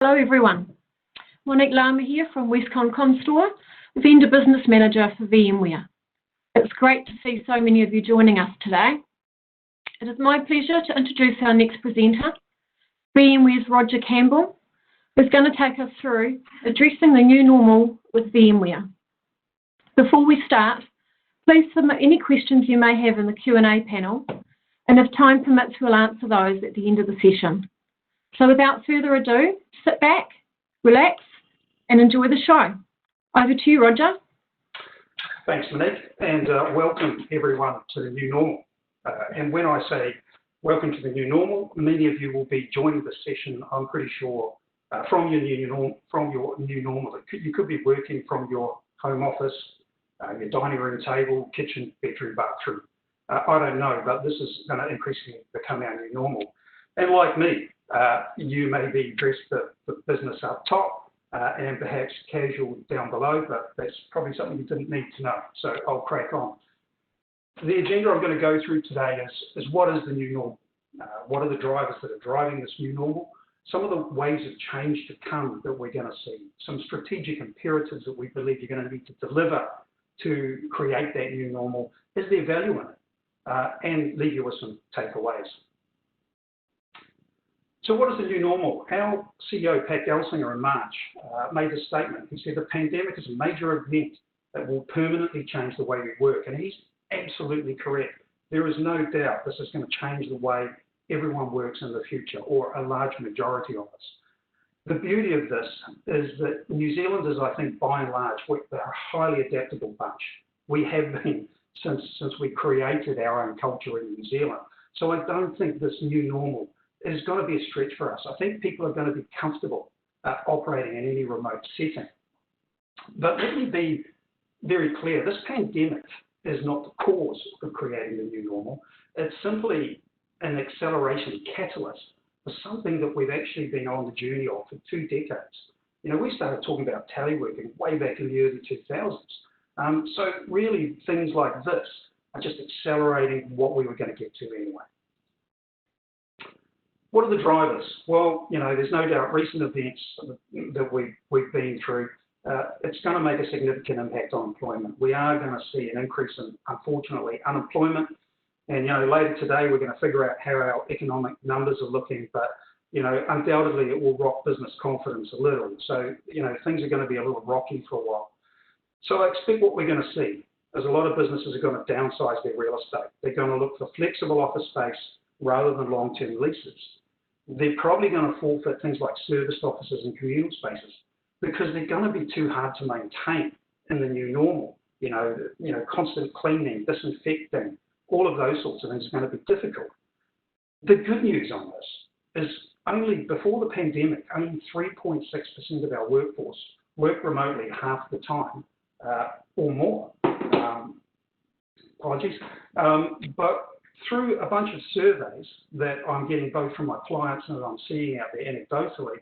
Hello everyone, Monique Lama here from Westcon-Comstor, Vendor Business Manager for VMware. It's great to see so many of you joining us today. It is my pleasure to introduce our next presenter, VMware's Roger Campbell, who's going to take us through addressing the new normal with VMware. Before we start, please submit any questions you may have in the Q&A panel, and if time permits, we'll answer those at the end of the session. So without further ado, sit back, relax, and enjoy the show. Over to you, Roger. Thanks, Monique, and welcome everyone to the new normal. And when I say welcome to the new normal, many of you will be joining the session, I'm pretty sure, from your new normal. You could be working from your home office, your dining room table, kitchen, bedroom, bathroom. I don't know, but this is going to increasingly become our new normal. And like me, you may be dressed for business up top and perhaps casual down below, but that's probably something you didn't need to know. So I'll crack on. The agenda I'm going to go through today is what is the new normal? What are the drivers that are driving this new normal? Some of the ways of change to come that we're going to see. Some strategic imperatives that we believe you're going to need to deliver to create that new normal. Is there value in it? And leave you with some takeaways. So what is the new normal? Our CEO, Pat Gelsinger, in March made a statement. He said the pandemic is a major event that will permanently change the way we work. And he's absolutely correct. There is no doubt this is going to change the way everyone works in the future, or a large majority of us. The beauty of this is that New Zealanders, I think, by and large, they're a highly adaptable bunch. We have been since we created our own culture in New Zealand. So I don't think this new normal is going to be a stretch for us. I think people are going to be comfortable operating in any remote setting. But let me be very clear, this pandemic is not the cause of creating the new normal. It's simply an acceleration catalyst for something that we've actually been on the journey of for 2 decades. You know, we started talking about teleworking way back in the early 2000s. So really things like this are just accelerating what we were going to get to anyway. What are the drivers? Well, you know, there's no doubt recent events that we've been through, it's going to make a significant impact on employment. We are going to see an increase in, unfortunately, unemployment. And, you know, later today, we're going to figure out how our economic numbers are looking, but, you know, undoubtedly it will rock business confidence a little. So, you know, things are going to be a little rocky for a while. So I expect what we're going to see is a lot of businesses are going to downsize their real estate. They're going to look for flexible office space rather than long-term leases. They're probably going to forfeit things like serviced offices and communal spaces because they're going to be too hard to maintain in the new normal. You know, constant cleaning, disinfecting, all of those sorts of things are going to be difficult. The good news on this is only before the pandemic, only 3.6% of our workforce worked remotely half the time or more. Apologies. But through a bunch of surveys that I'm getting both from my clients and that I'm seeing out there anecdotally,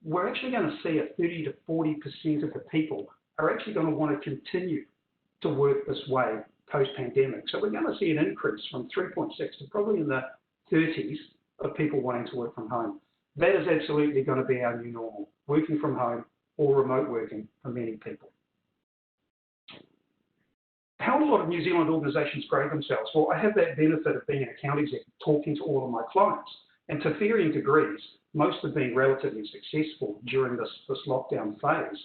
we're actually going to see a 30 to 40% of the people are actually going to want to continue to work this way post-pandemic. So we're going to see an increase from 3.6 to probably in the 30s of people wanting to work from home. That is absolutely going to be our new normal, working from home or remote working for many people. How do a lot of New Zealand organisations grade themselves? Well, I have that benefit of being an account executive, talking to all of my clients. And to varying degrees, most have been relatively successful during this lockdown phase.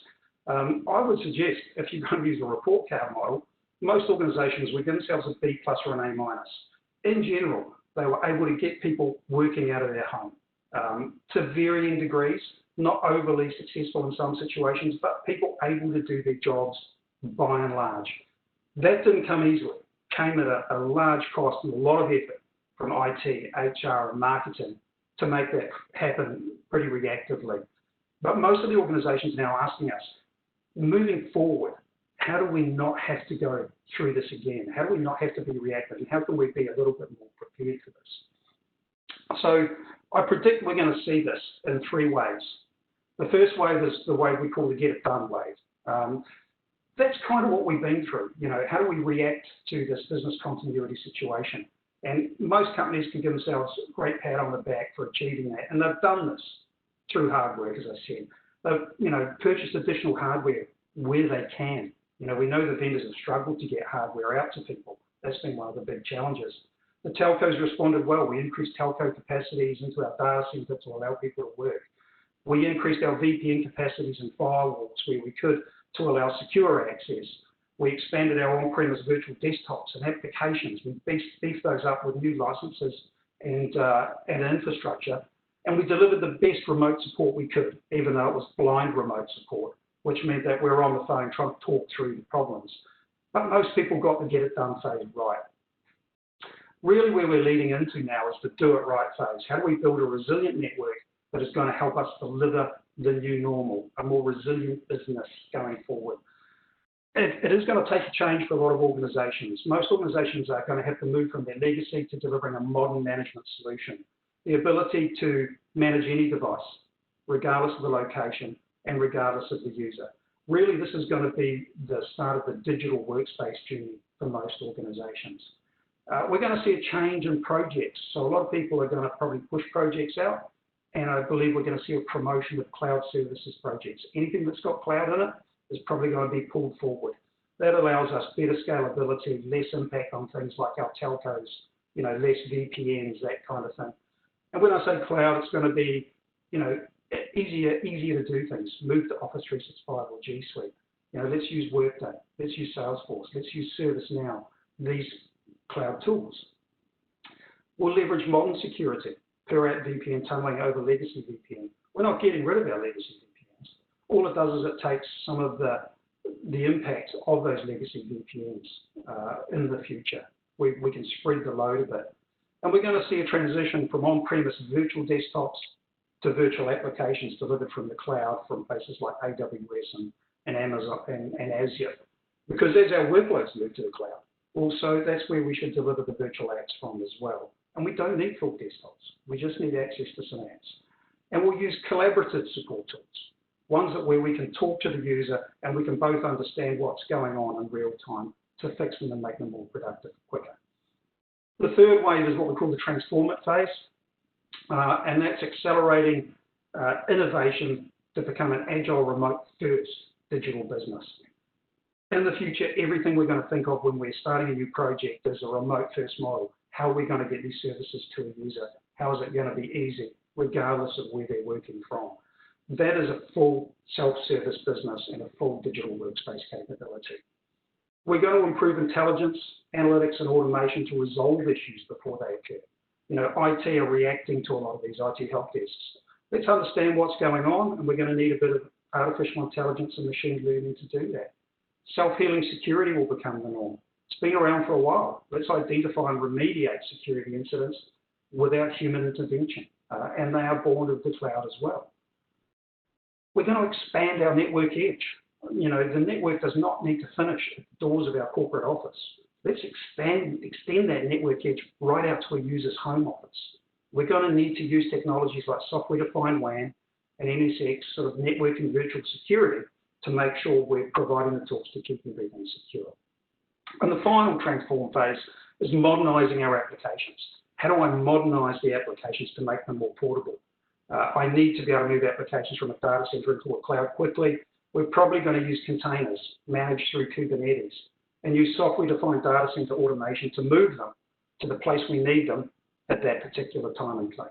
I would suggest, if you're going to use a report card model, most organisations would give themselves a B+ or an A-. In general, they were able to get people working out of their home. To varying degrees, not overly successful in some situations, but people able to do their jobs by and large. That didn't come easily. It came at a large cost and a lot of effort from IT, HR, and marketing to make that happen pretty reactively. But most of the organisations now are asking us, moving forward, how do we not have to go through this again? How do we not have to be reactive? And how can we be a little bit more prepared for this? So I predict we're going to see this in 3 ways. The first wave is the wave we call the get it done wave. That's kind of what we've been through. You know, how do we react to this business continuity situation? And most companies can give themselves a great pat on the back for achieving that. And they've done this through hardware, as I said. They've purchased additional hardware where they can. We know the vendors have struggled to get hardware out to people. That's been one of the big challenges. The telcos responded well. We increased telco capacities into our data center to allow people to work. We increased our VPN capacities and firewalls where we could to allow secure access. We expanded our on-premise virtual desktops and applications. We beefed those up with new licenses and infrastructure. And we delivered the best remote support we could, even though it was blind remote support, which meant that we were on the phone trying to talk through the problems. But most people got the get it done phase right. Really where we're leading into now is the do it right phase. How do we build a resilient network that is going to help us deliver the new normal, a more resilient business going forward? It is going to take a change for a lot of organizations. Most organizations are going to have to move from their legacy to delivering a modern management solution. The ability to manage any device, regardless of the location and regardless of the user. Really, this is going to be the start of the digital workspace journey for most organizations. We're going to see a change in projects. So a lot of people are going to probably push projects out, and I believe we're going to see a promotion of cloud services projects. Anything that's got cloud in it is probably going to be pulled forward. That allows us better scalability, less impact on things like our telcos, less VPNs, that kind of thing. And when I say cloud, it's going to be, easier to do things. Move to Office 365 or G Suite. Let's use Workday. Let's use Salesforce. Let's use ServiceNow. These cloud tools. We'll leverage modern security, per app VPN tunneling over legacy VPN. We're not getting rid of our legacy VPNs. All it does is it takes some of the impact of those legacy VPNs in the future. We can spread the load a bit. And we're going to see a transition from on-premise virtual desktops to virtual applications delivered from the cloud from places like AWS and Amazon and Azure. Because as our workloads move to the cloud, also that's where we should deliver the virtual apps from as well. And we don't need full desktops. We just need access to some apps. And we'll use collaborative support tools, ones where we can talk to the user and we can both understand what's going on in real time to fix them and make them more productive quicker. The third wave is what we call the transform it phase, and that's accelerating innovation to become an agile, remote-first digital business. In the future, everything we're going to think of when we're starting a new project is a remote-first model. How are we going to get these services to a user? How is it going to be easy, regardless of where they're working from? That is a full self-service business and a full digital workspace capability. We're going to improve intelligence, analytics, and automation to resolve issues before they occur. IT are reacting to a lot of these IT help desks. Let's understand what's going on, and we're going to need a bit of artificial intelligence and machine learning to do that. Self-healing security will become the norm. It's been around for a while. Let's identify and remediate security incidents without human intervention, and they are born of the cloud as well. We're going to expand our network edge. The network does not need to finish at the doors of our corporate office. Let's extend that network edge right out to a user's home office. We're going to need to use technologies like software-defined WAN and NSX, sort of network and virtual security, to make sure we're providing the tools to keep everything secure. And the final transform phase is modernizing our applications. How do I modernize the applications to make them more portable? I need to be able to move applications from a data center into a cloud quickly. We're probably going to use containers managed through Kubernetes and use software-defined data center automation to move them to the place we need them at that particular time and place.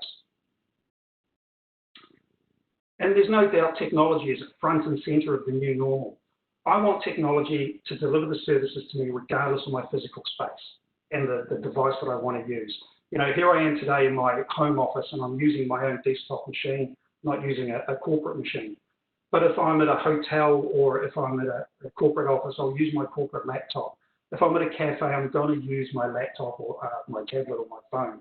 And there's no doubt technology is at front and center of the new normal. I want technology to deliver the services to me regardless of my physical space and the device that I want to use. Here I am today in my home office and I'm using my own desktop machine, not using a corporate machine. But if I'm at a hotel or if I'm at a corporate office, I'll use my corporate laptop. If I'm at a cafe, I'm going to use my laptop or my tablet or my phone.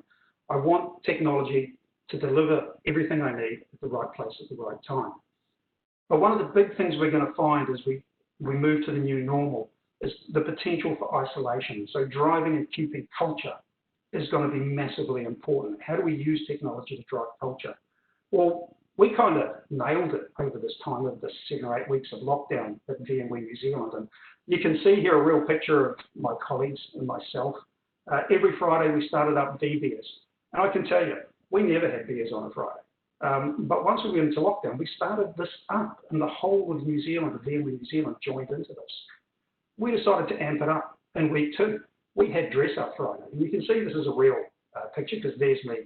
I want technology to deliver everything I need at the right place at the right time. But one of the big things we're going to find as we move to the new normal is the potential for isolation. So driving and keeping culture is going to be massively important. How do we use technology to drive culture? Well, we kind of nailed it over this time of the 7 or 8 weeks of lockdown at VMware New Zealand. And you can see here a real picture of my colleagues and myself. Every Friday we started up V-beers. And I can tell you, we never had beers on a Friday. But once we went into lockdown, we started this up, and the whole of New Zealand, VMware New Zealand, joined into this. We decided to amp it up in week 2. We had Dress Up Friday, and you can see this is a real picture because there's me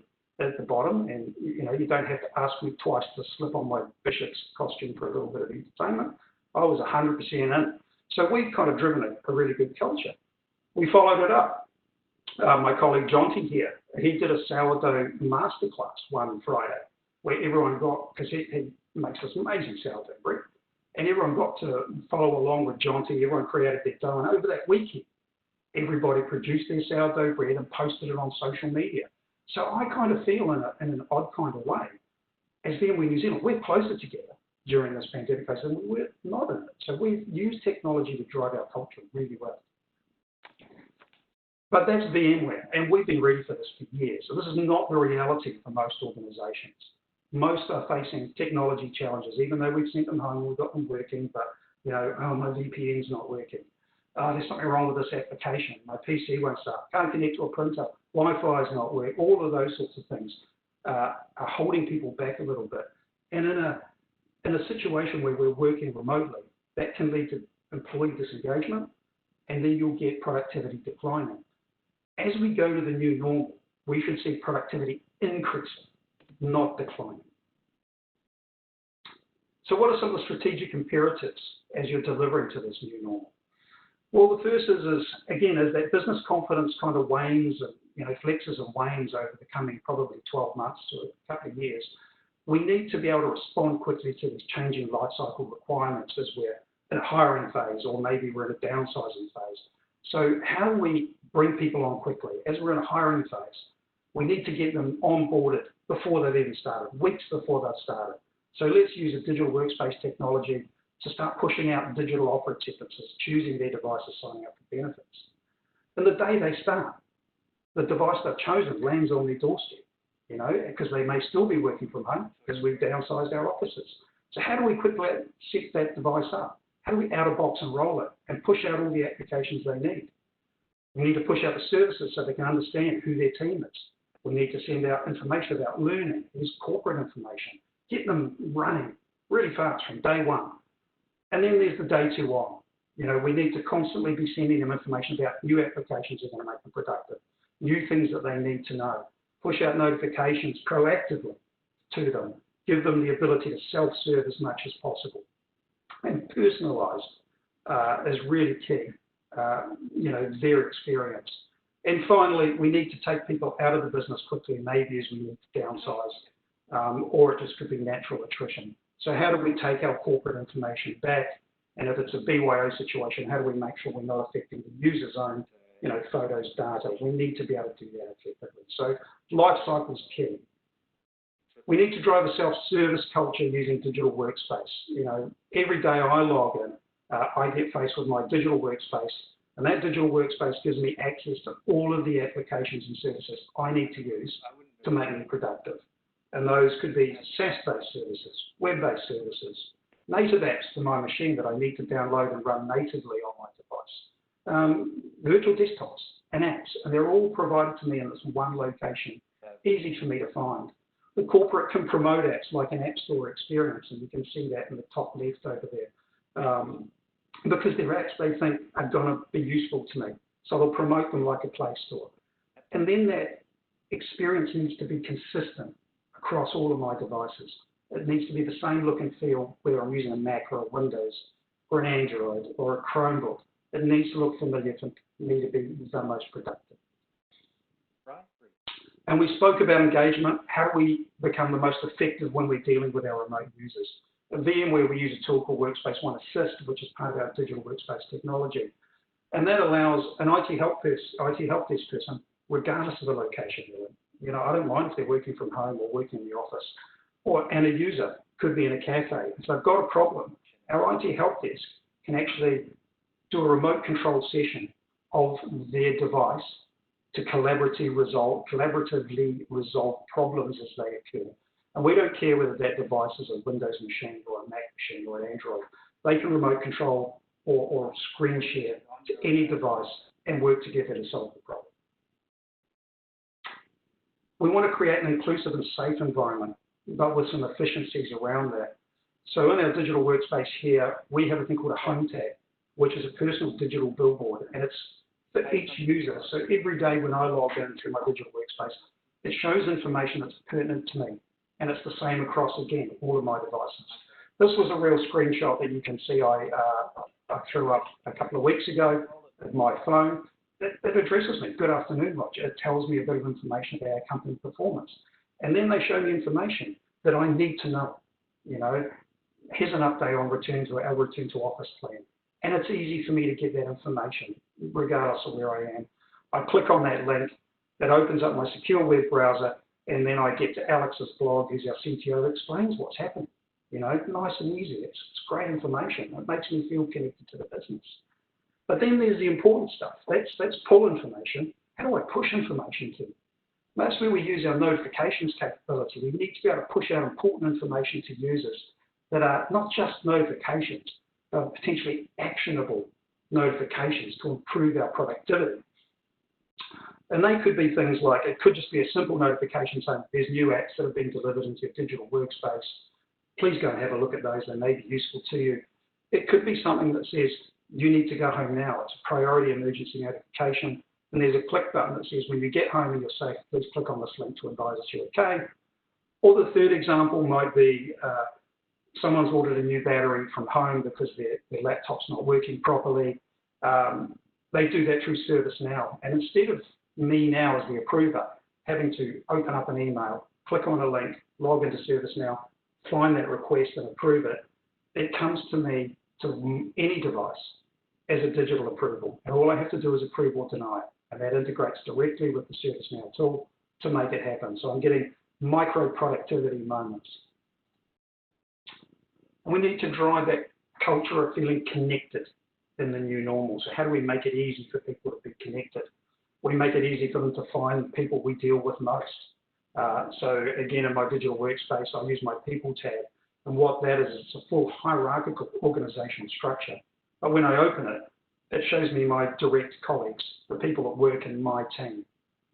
at the bottom, and you don't have to ask me twice to slip on my bishop's costume for a little bit of entertainment. I was 100% in. So we've kind of driven a really good culture. We followed it up. My colleague Jonty here, he did a sourdough masterclass one Friday where everyone got, because he makes this amazing sourdough bread, and everyone got to follow along with Jonty. Everyone created their dough, and over that weekend, everybody produced their sourdough bread and posted it on social media. So I kind of feel in an odd kind of way, as VMware New Zealand, we're closer together during this pandemic phase than we were not in it. So we've used technology to drive our culture really well. But that's VMware, and we've been ready for this for years. So this is not the reality for most organizations. Most are facing technology challenges, even though we've sent them home, we've got them working, but oh, my VPN's not working. There's something wrong with this application. My PC won't start. Can't connect to a printer. Wi-Fi is not working. All of those sorts of things are holding people back a little bit. And in a situation where we're working remotely, that can lead to employee disengagement, and then you'll get productivity declining. As we go to the new normal, we should see productivity increasing, not declining. So what are some of the strategic imperatives as you're delivering to this new normal? Well, the first is that business confidence kind of wanes and flexes and wanes over the coming probably 12 months to a couple of years. We need to be able to respond quickly to these changing life cycle requirements as we're in a hiring phase, or maybe we're in a downsizing phase. So how do we bring people on quickly? As we're in a hiring phase, we need to get them onboarded before they've even started, weeks before they've started. So let's use a digital workspace technology to start pushing out digital offer acceptances, choosing their devices, signing up for benefits. And the day they start, the device they've chosen lands on their doorstep, because they may still be working from home because we've downsized our offices. So how do we quickly set that device up? How do we out-of-box enroll it and push out all the applications they need? We need to push out the services so they can understand who their team is. We need to send out information about learning, there's corporate information, get them running really fast from day one. And then there's the day 2 on. We need to constantly be sending them information about new applications that are going to make them productive, new things that they need to know, push out notifications proactively to them, give them the ability to self-serve as much as possible. And personalised is really key, their experience. And finally, we need to take people out of the business quickly, maybe as we need to downsize, or it just could be natural attrition. So how do we take our corporate information back? And if it's a BYO situation, how do we make sure we're not affecting the user's own, photos, data? We need to be able to do that effectively. So life cycle is key. We need to drive a self-service culture using digital workspace. Every day I log in, I get faced with my digital workspace, and that digital workspace gives me access to all of the applications and services I need to use to make me productive. And those could be SaaS-based services, web-based services, native apps to my machine that I need to download and run natively on my device, virtual desktops and apps, and they're all provided to me in this one location, easy for me to find. The corporate can promote apps like an App Store experience, and you can see that in the top left over there, because they're apps they think are going to be useful to me. So they'll promote them like a Play Store. And then that experience needs to be consistent across all of my devices. It needs to be the same look and feel whether I'm using a Mac or a Windows or an Android or a Chromebook. It needs to look familiar for me to be the most productive. And we spoke about engagement. How do we become the most effective when we're dealing with our remote users? At VMware, we use a tool called Workspace ONE Assist, which is part of our digital workspace technology. And that allows an IT help desk person, regardless of the location they're in. I don't mind if they're working from home or working in the office, and a user could be in a cafe. If they've got a problem, our IT help desk can actually do a remote control session of their device to collaboratively resolve problems as they occur. And we don't care whether that device is a Windows machine or a Mac machine or an Android. They can remote control or screen share to any device and work together to solve the problem. We want to create an inclusive and safe environment but with some efficiencies around that. So in our digital workspace here, we have a thing called a home tab, which is a personal digital billboard, and it's for each user. So every day when I log into my digital workspace, it shows information that's pertinent to me, and it's the same across, again, all of my devices. This was a real screenshot that you can see I threw up a couple of weeks ago with my phone. It addresses me. Good afternoon, Roger. It tells me a bit of information about our company performance. And then they show me information that I need to know. You know, here's an update on our return to office plan. And it's easy for me to get that information, regardless of where I am. I click on that link, that opens up my secure web browser, and then I get to Alex's blog, who's our CTO, that explains what's happening. You know, nice and easy. It's great information. It makes me feel connected to the business. But then there's the important stuff. That's pull information. How do I push information to? That's where we use our notifications capability. We need to be able to push out important information to users that are not just notifications, but potentially actionable notifications to improve our productivity. And they could be things like, it could just be a simple notification saying there's new apps that have been delivered into your digital workspace. Please go and have a look at those. They may be useful to you. It could be something that says, you need to go home now. It's a priority emergency notification. And there's a click button that says, when you get home and you're safe, please click on this link to advise us you're okay. Or the third example might be someone's ordered a new battery from home because their laptop's not working properly. They do that through ServiceNow. And instead of me now as the approver having to open up an email, click on a link, log into ServiceNow, find that request and approve it, it comes to me to any device as a digital approval. And all I have to do is approve or deny it. And that integrates directly with the ServiceNow tool to make it happen. So I'm getting micro productivity moments. And we need to drive that culture of feeling connected in the new normal. So how do we make it easy for people to be connected? We make it easy for them to find people we deal with most. So again, in my digital workspace, I use my people tab. And what that is, it's a full hierarchical organizational structure. But when I open it, it shows me my direct colleagues, the people that work in my team.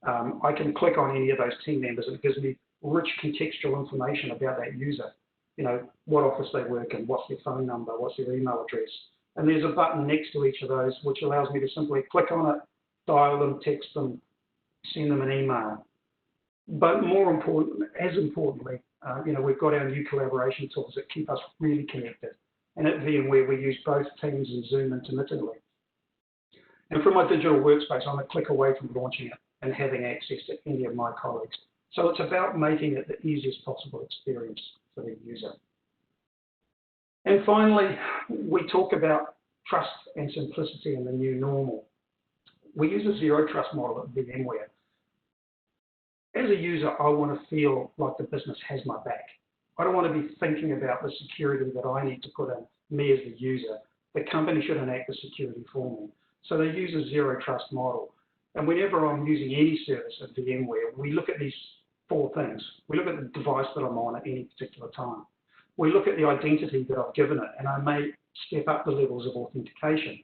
I can click on any of those team members and it gives me rich contextual information about that user. You know, what office they work in, what's their phone number, what's their email address. And there's a button next to each of those which allows me to simply click on it, dial them, text them, send them an email. But more important, as importantly, you know, we've got our new collaboration tools that keep us really connected. And at VMware, we use both Teams and Zoom intermittently. And from my digital workspace, I'm a click away from launching it and having access to any of my colleagues. So it's about making it the easiest possible experience for the user. And finally, we talk about trust and simplicity in the new normal. We use a zero trust model at VMware. As a user, I want to feel like the business has my back. I don't want to be thinking about the security that I need to put in, me as the user. The company should enact the security for me. So they use a zero trust model. And whenever I'm using any service at VMware, we look at these four things. We look at the device that I'm on at any particular time. We look at the identity that I've given it, and I may step up the levels of authentication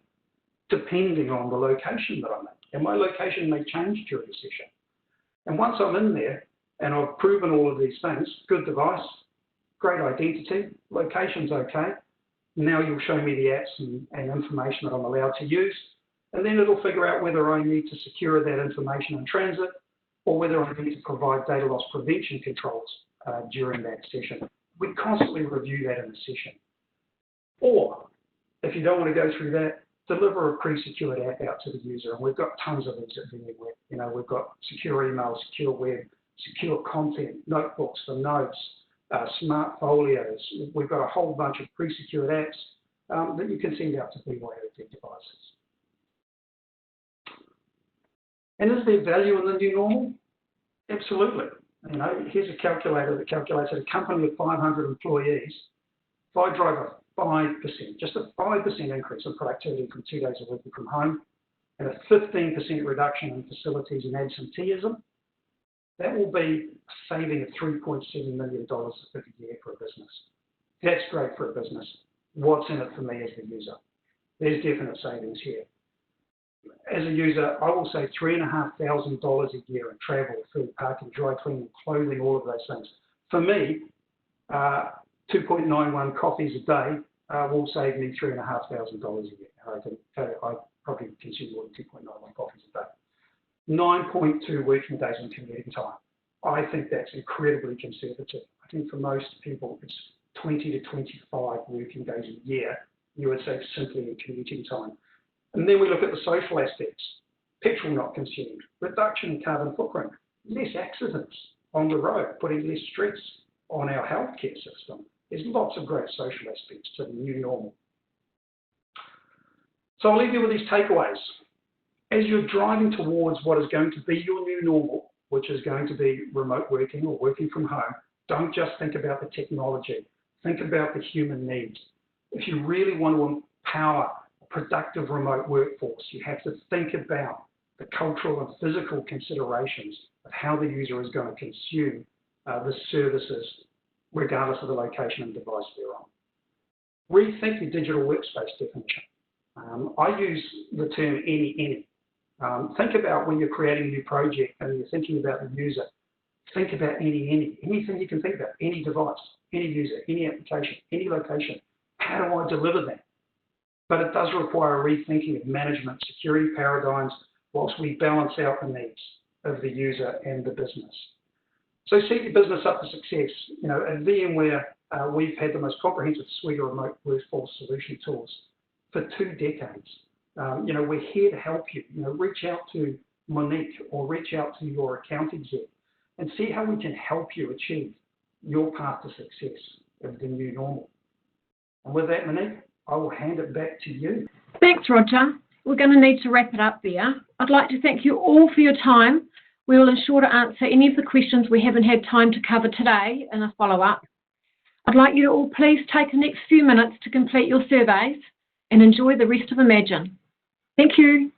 depending on the location that I'm in. And my location may change during the session. And once I'm in there and I've proven all of these things, good device, great identity, location's okay, now you'll show me the apps and information that I'm allowed to use, and then it'll figure out whether I need to secure that information in transit or whether I need to provide data loss prevention controls during that session. We constantly review that in the session. Or, if you don't want to go through that, deliver a pre-secured app out to the user, and we've got tons of these at VMware. You know, we've got secure email, secure web, secure content, notebooks for notes, smart folios. We've got a whole bunch of pre-secured apps that you can send out to BYOD devices. And is there value in the new normal? Absolutely. You know, here's a calculator that calculates that a company with 500 employees, if I drive a 5%, just a 5% increase in productivity from 2 days a week from home, and a 15% reduction in facilities and absenteeism, that will be a saving of $3.7 million a year for a business. That's great for a business. What's in it for me as the user? There's definite savings here. As a user, I will save $3,500 a year in travel, food, parking, dry cleaning, clothing, all of those things. For me, 2.91 coffees a day will save me $3,500 a year. I probably consume more than 2.91 coffees a day. 9.2 working days on commuting time. I think that's incredibly conservative. I think for most people, it's 20 to 25 working days a year you would save simply in commuting time. And then we look at the social aspects. Petrol not consumed, reduction in carbon footprint, less accidents on the road, putting less stress on our healthcare system. There's lots of great social aspects to the new normal. So I'll leave you with these takeaways. As you're driving towards what is going to be your new normal, which is going to be remote working or working from home, don't just think about the technology. Think about the human needs. If you really want to empower a productive remote workforce, you have to think about the cultural and physical considerations of how the user is going to consume the services, regardless of the location and device they're on. Rethink your digital workspace definition. I use the term any. Think about when you're creating a new project and you're thinking about the user, think about anything you can think about, any device, any user, any application, any location. How do I deliver that? But it does require a rethinking of management security paradigms whilst we balance out the needs of the user and the business. So set your business up for success. At VMware, we've had the most comprehensive suite of remote workforce solution tools for 2 decades. We're here to help you. Reach out to Monique or reach out to your account exec and see how we can help you achieve your path to success of the new normal. And with that, Monique, I will hand it back to you. Thanks, Roger. We're going to need to wrap it up there. I'd like to thank you all for your time. We will ensure to answer any of the questions we haven't had time to cover today in a follow-up. I'd like you to all please take the next few minutes to complete your surveys and enjoy the rest of Imagine. Thank you.